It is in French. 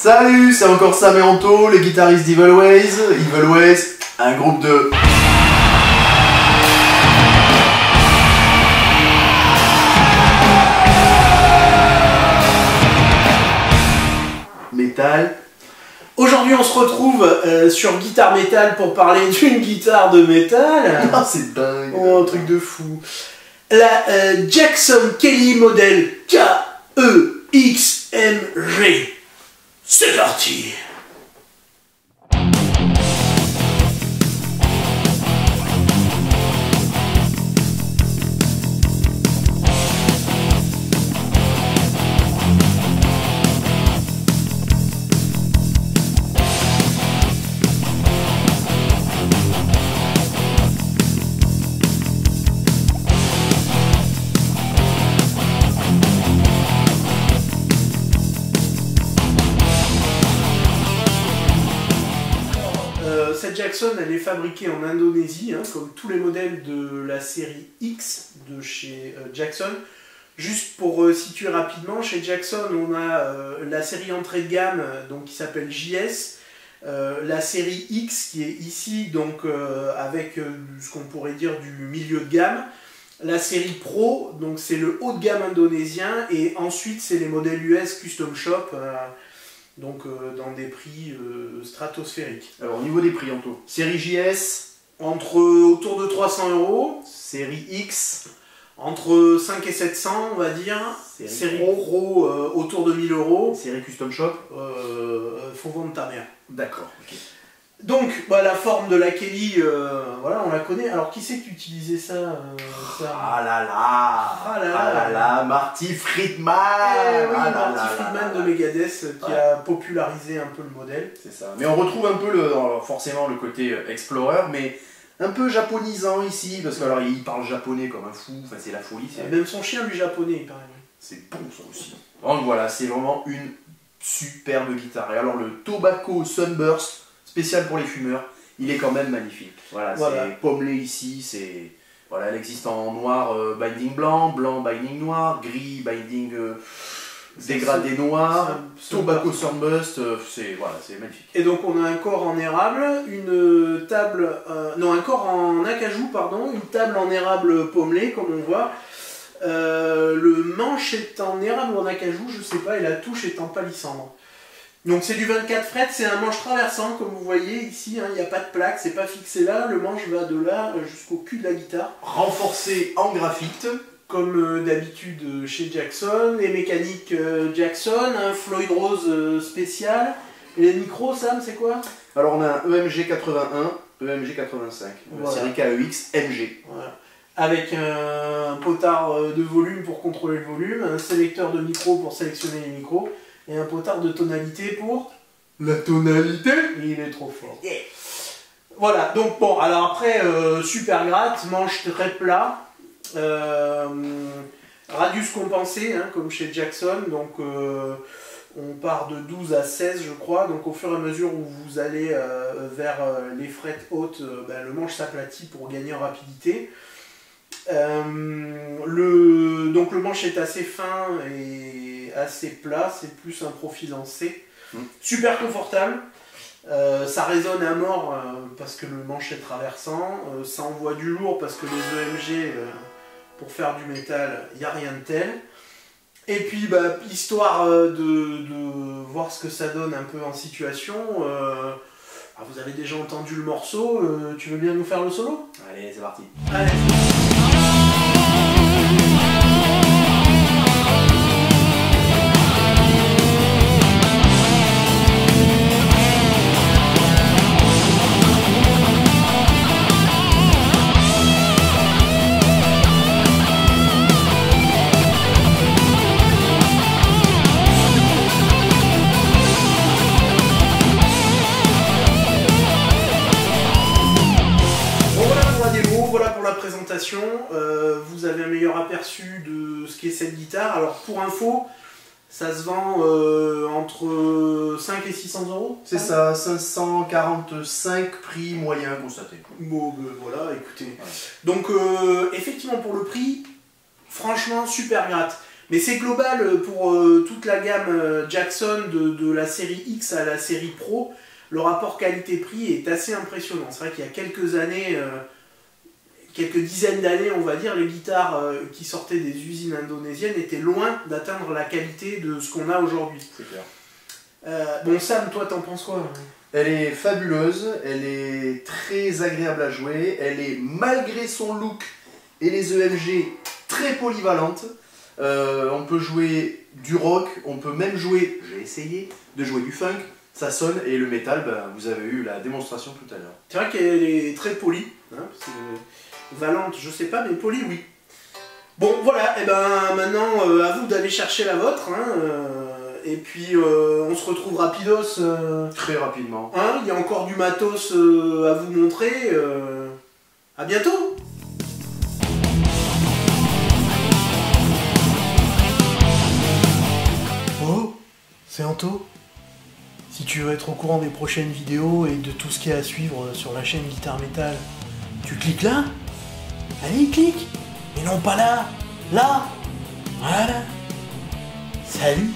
Salut, c'est encore Sam et Anto, les guitaristes d'Evil Ways. Evil Ways, un groupe de... métal. Aujourd'hui, on se retrouve sur Guitare Métal pour parler d'une guitare de métal. Ah, c'est dingue. Oh, un truc de fou. La Jackson Kelly modèle KEXMG. C'est parti. Cette Jackson, elle est fabriquée en Indonésie, hein, comme tous les modèles de la série X de chez Jackson. Juste pour situer rapidement, chez Jackson, on a la série entrée de gamme donc, qui s'appelle JS, la série X qui est ici, donc avec ce qu'on pourrait dire du milieu de gamme, la série Pro, donc c'est le haut de gamme indonésien, et ensuite c'est les modèles US Custom Shop, donc dans des prix stratosphériques. Alors au niveau des prix, Anto, série JS, autour de 300 €, série X, entre 5 et 700 on va dire, série Pro autour de 1000 €, série Custom Shop, faut vendre ta mère. d'accord. Okay. Donc bah, la forme de la Kelly, voilà, on la connaît. Alors qui c'est qui utilisait ça, Ah là là, Marty Friedman. Oui, Marty Friedman de Megadeth qui a popularisé un peu le modèle. C'est ça. Mais on retrouve un peu forcément le côté Explorer, mais un peu japonisant ici, parce que alors il parle japonais comme un fou, enfin c'est la folie. Même son chien lui japonais, il paraît. C'est bon ça aussi. Donc voilà, c'est vraiment une superbe guitare. Et alors le Tobacco Sunburst, spécial pour les fumeurs, il est quand même magnifique. Voilà. C'est pommelé ici, c'est... Voilà, elle existe en noir binding blanc, blanc binding noir, gris binding dégradé noir, Tobacco Sunburst, c'est magnifique. Et donc on a un corps en érable, une table, un corps en acajou, pardon, une table en érable pommelé comme on voit. Le manche est en érable ou en acajou, je sais pas, et la touche est en palissandre. Donc c'est du 24 frets, c'est un manche traversant comme vous voyez ici, il n'y a pas de plaque, c'est pas fixé là, le manche va de là jusqu'au cul de la guitare. Renforcé en graphite. Comme d'habitude chez Jackson, les mécaniques Jackson, un Floyd Rose spécial. Et les micros, Sam, c'est quoi? Alors on a un EMG 81, EMG 85, voilà. Série KEX MG. Voilà. Avec un potard de volume pour contrôler le volume, un sélecteur de micro pour sélectionner les micros, et un potard de tonalité pour... La tonalité? Il est trop fort. Yeah. Voilà, donc bon, alors après, super gratte, manche très plat, radius compensé, hein, comme chez Jackson, donc on part de 12 à 16 je crois, donc au fur et à mesure où vous allez vers les frettes hautes, le manche s'aplatit pour gagner en rapidité. Donc le manche est assez fin et assez plat, c'est plus un profil en C. Super confortable, ça résonne à mort parce que le manche est traversant, ça envoie du lourd parce que les EMG, pour faire du métal, il n'y a rien de tel. Et puis, histoire de voir ce que ça donne un peu en situation, vous avez déjà entendu le morceau, tu veux bien nous faire le solo? Allez, c'est parti. Allez. Vous avez un meilleur aperçu de ce qu'est cette guitare. Alors pour info, ça se vend entre 5 et 600 €. C'est ça, 545 prix moyen constaté. Bon, voilà, écoutez. Ouais. Donc effectivement pour le prix, franchement super gratte. Mais c'est global pour toute la gamme Jackson, de la série X à la série Pro. Le rapport qualité-prix est assez impressionnant. C'est vrai qu'il y a quelques années, quelques dizaines d'années, on va dire, les guitares qui sortaient des usines indonésiennes étaient loin d'atteindre la qualité de ce qu'on a aujourd'hui. C'est clair. Bon, Sam, toi, t'en penses quoi? Elle est fabuleuse, elle est très agréable à jouer, elle est, malgré son look et les EMG, très polyvalente. On peut jouer du rock, on peut même jouer, j'ai essayé, de jouer du funk, ça sonne, et le métal, ben, vous avez eu la démonstration tout à l'heure. C'est vrai qu'elle est très polie, hein, valente, je sais pas, mais polie, oui. Bon, voilà, et ben maintenant, à vous d'aller chercher la vôtre, hein, et puis on se retrouve rapidos. Très rapidement. Hein, il y a encore du matos à vous montrer. À bientôt! Oh, c'est Anto. Si tu veux être au courant des prochaines vidéos et de tout ce qu'il y a à suivre sur la chaîne Guitare Metal, tu cliques là. Allez, clique. Mais non, pas là. Là. Voilà. Salut.